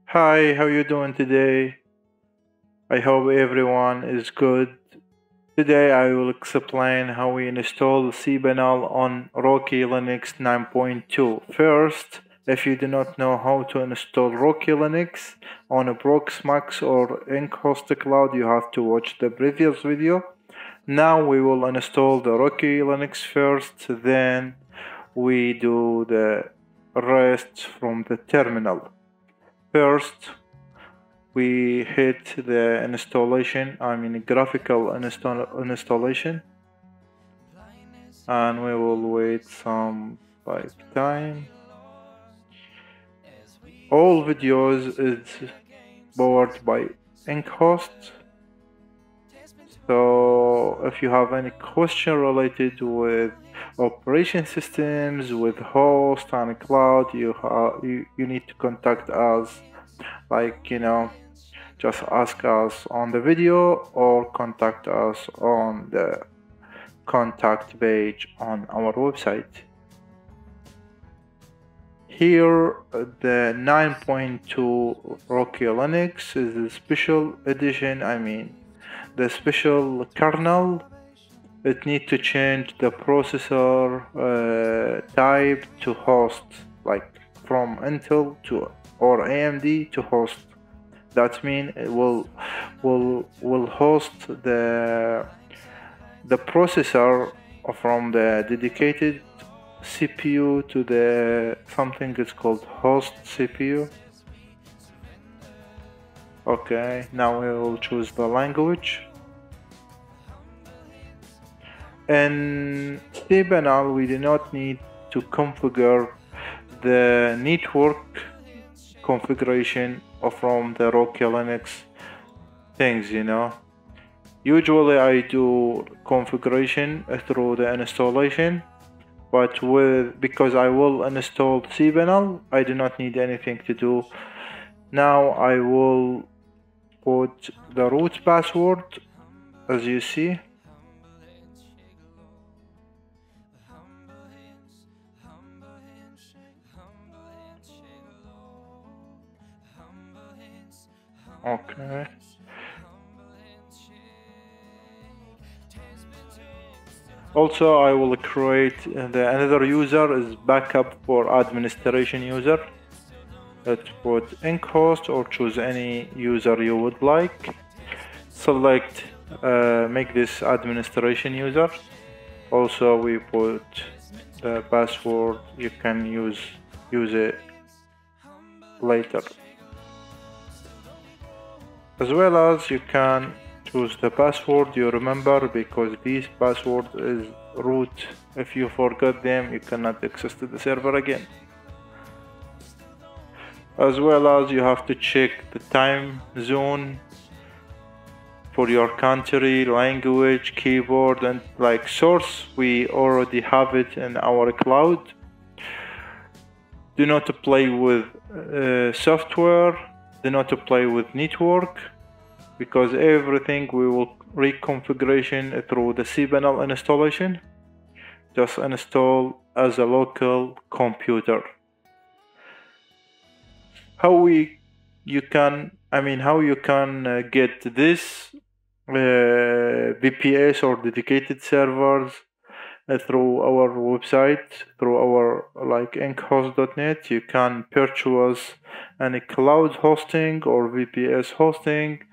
Hi, how you doing today? I hope everyone is good. Today I will explain how we install Cpanel on Rocky Linux 9.2. First, if you do not know how to install Rocky Linux on a Proxmox or Inkhost Cloud, you have to watch the previous video. Now we will install the Rocky Linux first, then we do the rest from the terminal. First, we hit the installation, graphical installation, and we will wait some time. All videos is powered by Inkhost. So if you have any question related with operation systems, with host and cloud, you need to contact us, just ask us on the video or contact us on the contact page on our website. Here, the 9.2 Rocky Linux is a special edition, the special kernel. It needs to change the processor type to host, like from Intel to or AMD to host. That means it will host the processor from the dedicated CPU to the something is called host CPU. Okay, now we will choose the language. In Cpanel, we do not need to configure the network configuration from the Rocky Linux things, Usually I do configuration through the installation, but because I will install Cpanel, I do not need anything to do. Now I will put the root password, as you see. Okay. Also, I will create another user is backup for administration user. Let's put Inkhost or choose any user you would like. Select, make this administration user. Also, we put the password. You can use it later. As well as you can choose the password you remember, because this password is root. If you forgot them, you cannot access to the server again. As well as you have to check the time zone for your country, language, keyboard, and like source. We already have it in our cloud. Do not play with software. Do not play with network, because everything we will reconfiguration through the Cpanel installation. Just install as a local computer. How you can get this VPS or dedicated servers through our website, through our inkhost.net. You can purchase any cloud hosting or VPS hosting,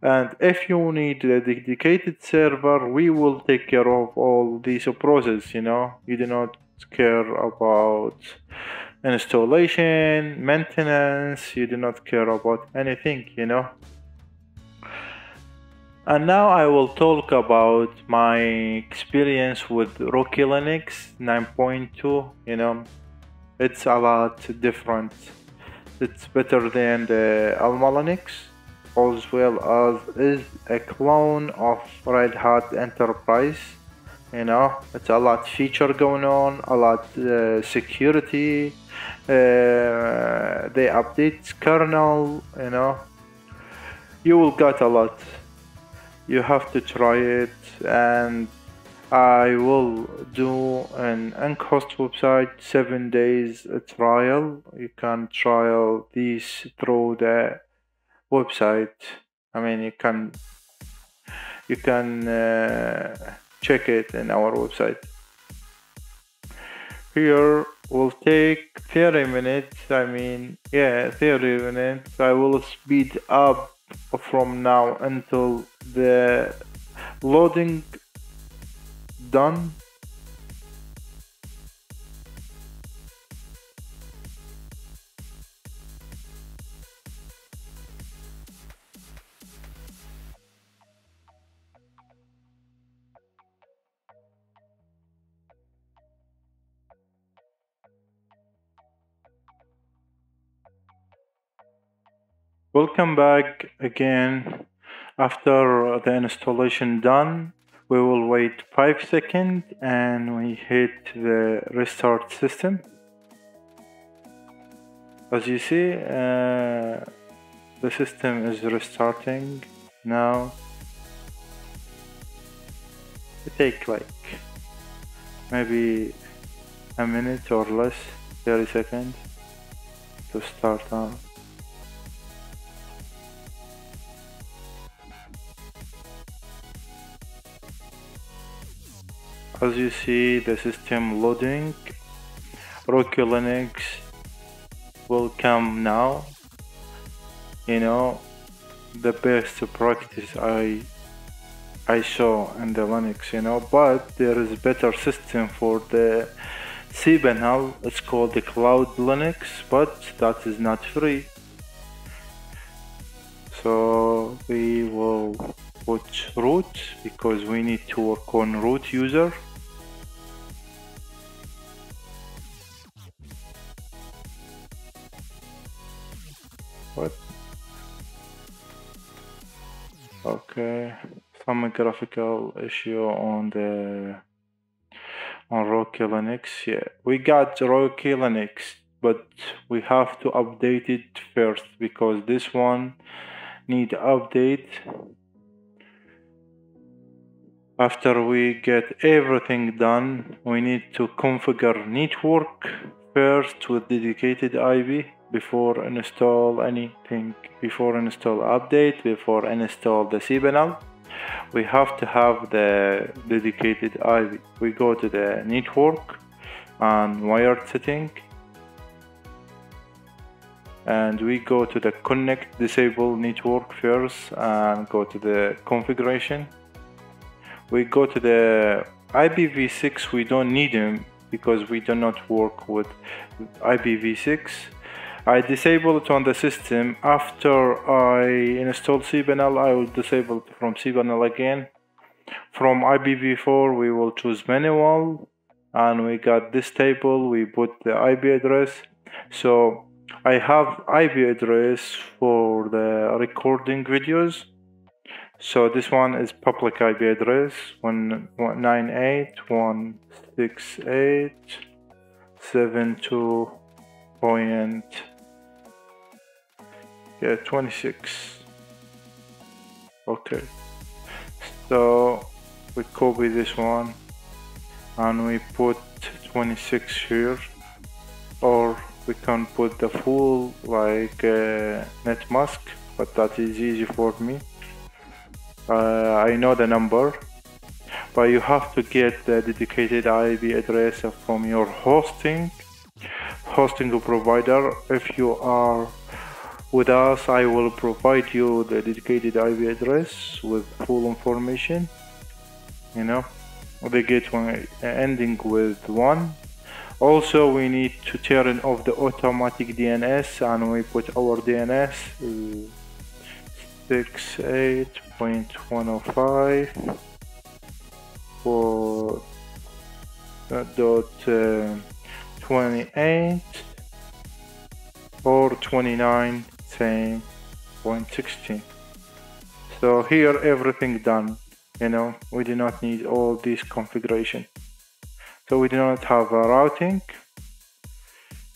and if you need a dedicated server, we will take care of all these processes. You do not care about installation, maintenance, you do not care about anything, And now I will talk about my experience with Rocky Linux 9.2. It's a lot different. It's better than the Alma Linux, as well as is a clone of Red Hat Enterprise. It's a lot feature going on, a lot security. They update kernel. You will get a lot. You have to try it, and I will do an Inkhost website 7 days trial. You can trial these through the website. I mean, you can check it in our website. Here will take 30 minutes. I mean, yeah, 30 minutes. I will speed up from now until the loading done. Welcome back again. After the installation done, we will wait 5 seconds and we hit the restart system. As you see, the system is restarting now. It takes like maybe a minute or less, 30 seconds to start on. As you see the system loading, Rocky Linux will come now. You know, the best practice I saw in the Linux, you know, but there is better system for the Cpanel. It's called the Cloud Linux, but that is not free. So we will put root because we need to work on root user. What? Okay, some graphical issue on Rocky Linux. Yeah, we got Rocky Linux, but we have to update it first because this one need update. After we get everything done, we need to configure network first with dedicated IP before install anything, before install update, before install the Cpanel. We have to have the dedicated IP. We go to the network and wired setting, and we go to the connect disable network first and go to the configuration. We go to the IPv6. We don't need them because we do not work with IPv6. I disable it on the system. After I install Cpanel, I will disable it from Cpanel again. From IPv4 we will choose manual, and we got this table. We put the IP address. So I have IP address for the recording videos. So this one is public IP address 198.168.72.26. Okay, so we copy this one and we put 26 here, or we can put the full like net mask, but that is easy for me. I know the number, but you have to get the dedicated IP address from your hosting provider. If you are with us, I will provide you the dedicated IP address with full information. You know, the gateway ending with 1. Also, we need to turn off the automatic DNS, and we put our DNS 68.105 for .28 or 29 same .16. So here everything done. You know, we do not need all this configuration. So we do not have a routing.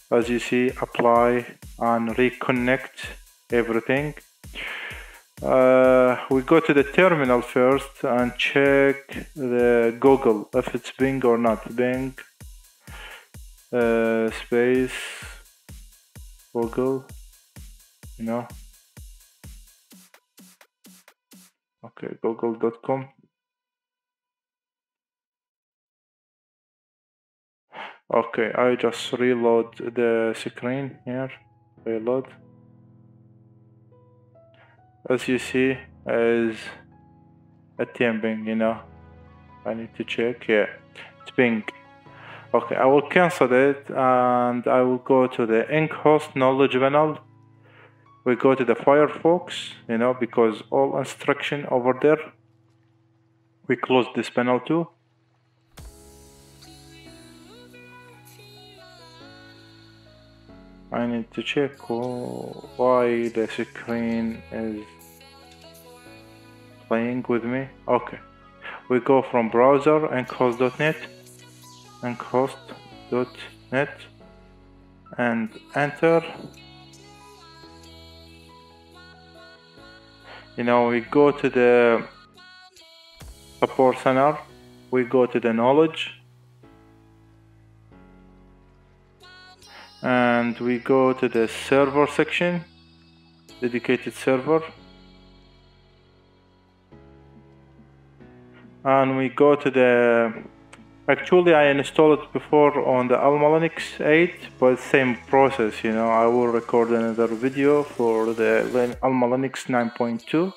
As you see, apply and reconnect everything. We go to the terminal first and check the Google if it's Bing or not. Bing space Google, okay, google.com. Okay, I just reload the screen here. Reload. As you see, is ATM Bing, I need to check. Yeah, it's Bing. Okay, I will cancel it and I will go to the Inkhost knowledge panel. We go to the Firefox, because all instruction over there. We close this panel too. I need to check why the screen is playing with me. Okay, we go from browser inkhost.net, and enter. We go to the support center, we go to the knowledge, and we go to the server section, dedicated server, and we go to the, actually I installed it before on the Alma Linux 8, but same process, I will record another video for the Alma Linux 9.2,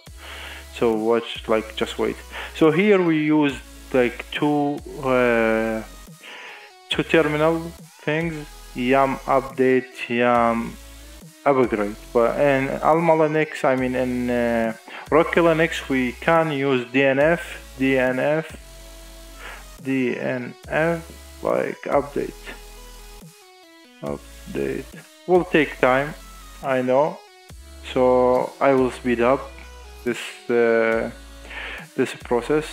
so watch, just wait. So here we use two terminal things, yum update, yum upgrade. But in Alma Linux, in Rocky Linux, we can use DNF, update. Will take time, I know, so I will speed up this process.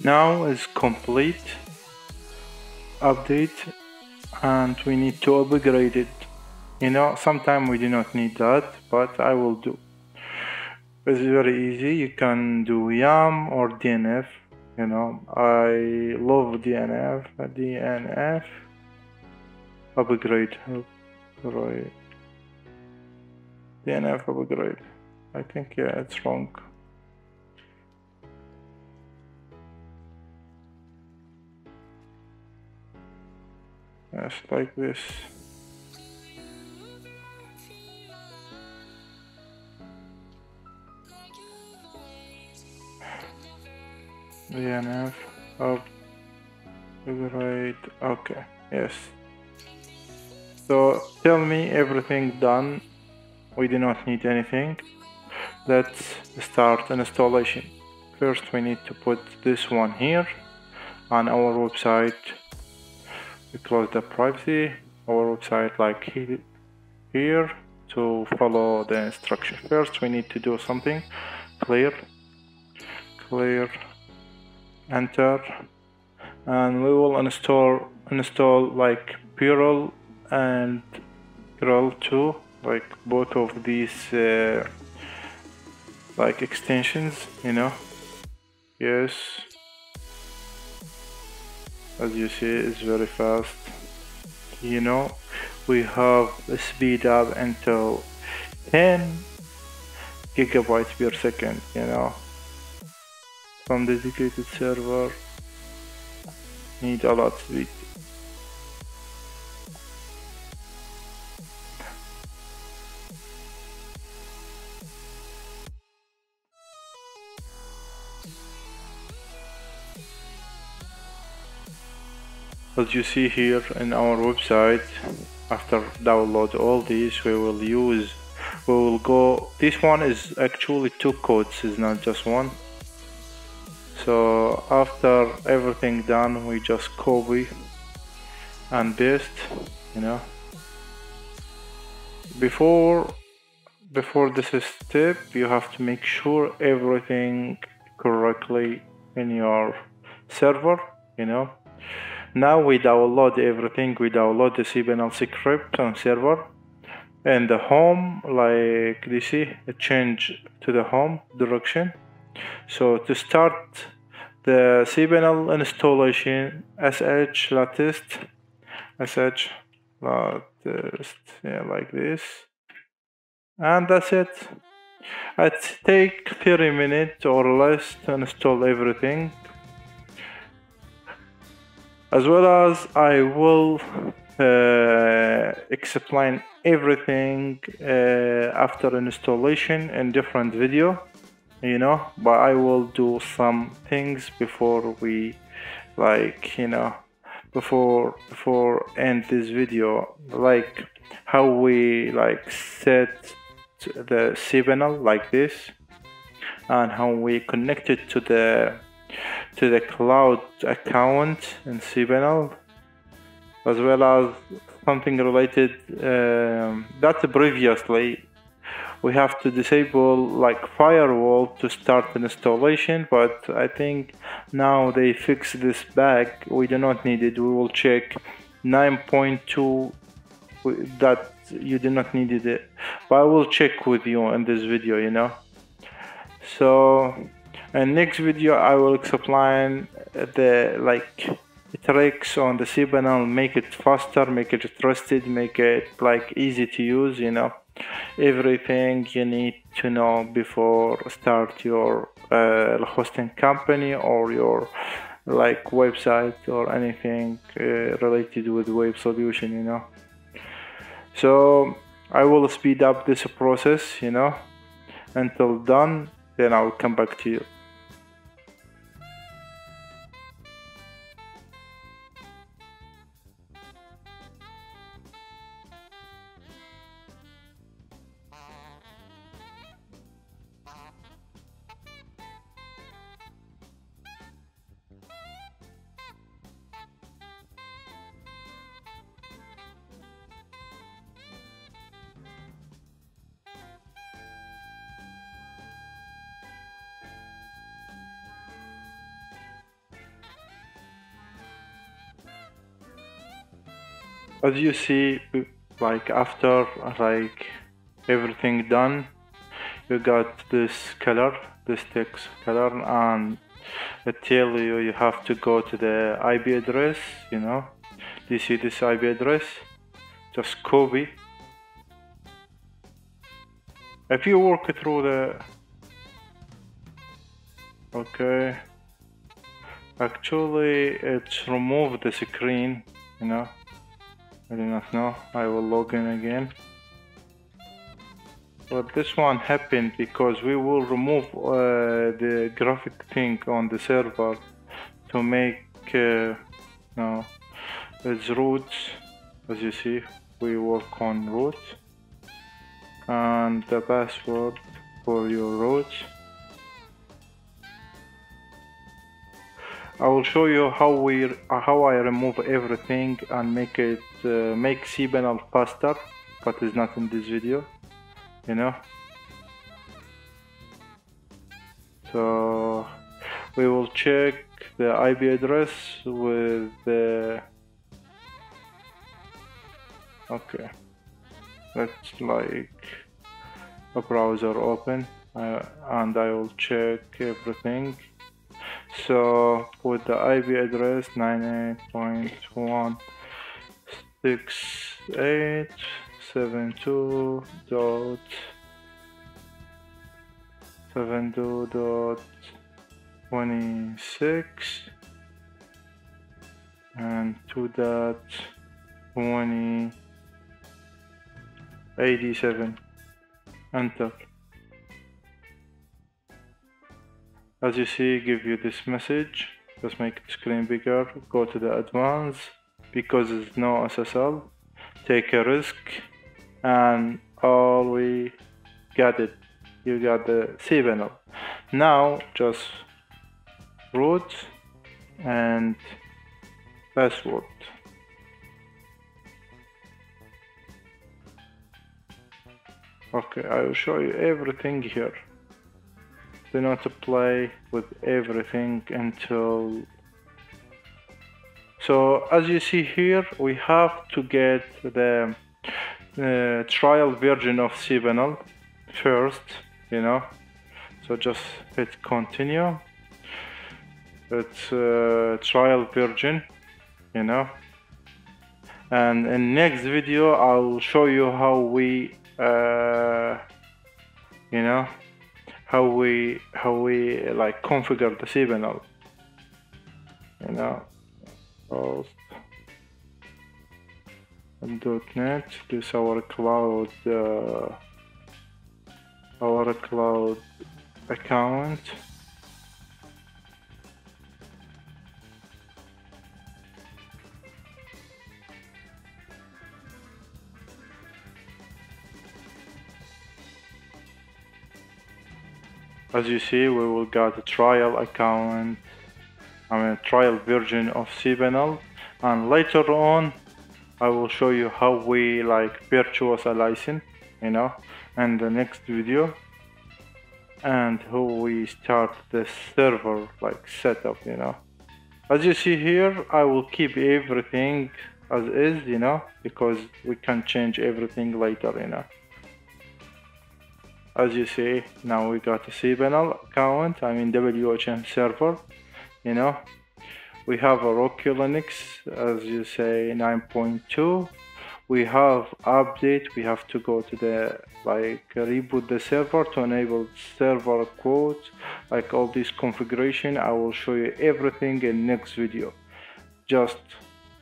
Now is complete update, and we need to upgrade it. Sometimes we do not need that, but I will do. It's very easy. You can do yum or DNF. I love DNF. Upgrade. DNF upgrade. I think, yeah, it's wrong. Yes, like this. DNF upgrade. Okay, yes. So tell me everything done. We do not need anything. Let's start installation. First we need to put this one here on our website. We close the privacy, our website like here to follow the instruction. First we need to do something. Clear, enter, and we will install like Perl and Perl 2, like both of these like extensions, yes, as you see it's very fast. We have a speed up until 10 gigabytes per second, from dedicated server. Need a lot of speed. As you see here in our website, after download all these, we will go, this one is actually 2 codes, is not just one. So after everything done, we just copy and paste, Before before this step, you have to make sure everything correctly in your server, you know. Now we download everything. We download the Cpanel script on server, and the home, like you see, it change to the home direction. So to start the Cpanel installation, sh latest, yeah, like this, and that's it. It take 30 minutes or less to install everything. As well as I will explain everything after installation in different video, you know, but I will do some things before we, like, you know, before end this video, like how we like set the Cpanel like this, and how we connect it to the cloud account in Cpanel, as well as something related that previously we have to disable like firewall to start an installation, but I think now they fix this bug. We do not need it. We will check 9.2 that you do not need it, but I will check with you in this video, you know. So in next video I will explain the like tricks on the Cpanel, make it faster, make it trusted, make it like easy to use, you know, everything you need to know before start your hosting company or your like website or anything related with web solution, you know. So I will speed up this process, you know, until done, then I will come back to you. As you see, like after like everything done, you got this color, this text color, and it tell you you have to go to the IP address, you know. Do you see this IP address? Just copy. If you work through the, okay, actually it's remove the screen, you know. I do not know. I will log in again. But this one happened because we will remove the graphic thing on the server to make no, it's roots. As you see, we work on root and the password for your roots. I will show you how I remove everything and make it make Cpanel faster, but it's not in this video, you know. So we will check the IP address with the, okay, let's like a browser open and I will check everything. So with the IP address 98.168.72.26 and 2.2087, enter. As you see, give you this message. Just make the screen bigger, go to the advanced, because it's no SSL, take a risk, and all we got it. You got the Cpanel. Now just root and password. Okay, I will show you everything here. Do not play with everything until. So as you see here, we have to get the trial version of Cpanel first, you know. So just hit continue. It's trial version, you know. And in next video, I'll show you how we, you know, how we like configure the Cpanel, you know. Post .NET. This is our cloud account. As you see, we will get a trial account, trial version of Cpanel, and later on I will show you how we like purchase a license, you know, in the next video, and how we start the server like setup, you know. As you see here, I will keep everything as is, you know, because we can change everything later, you know. As you see, now we got a Cpanel account, WHM server, you know. We have a Rocky Linux, as you say, 9.2. We have update, we have to go to the, reboot the server to enable server quote, like all this configuration. I will show you everything in next video. Just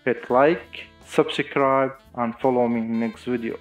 hit like, subscribe, and follow me in next video.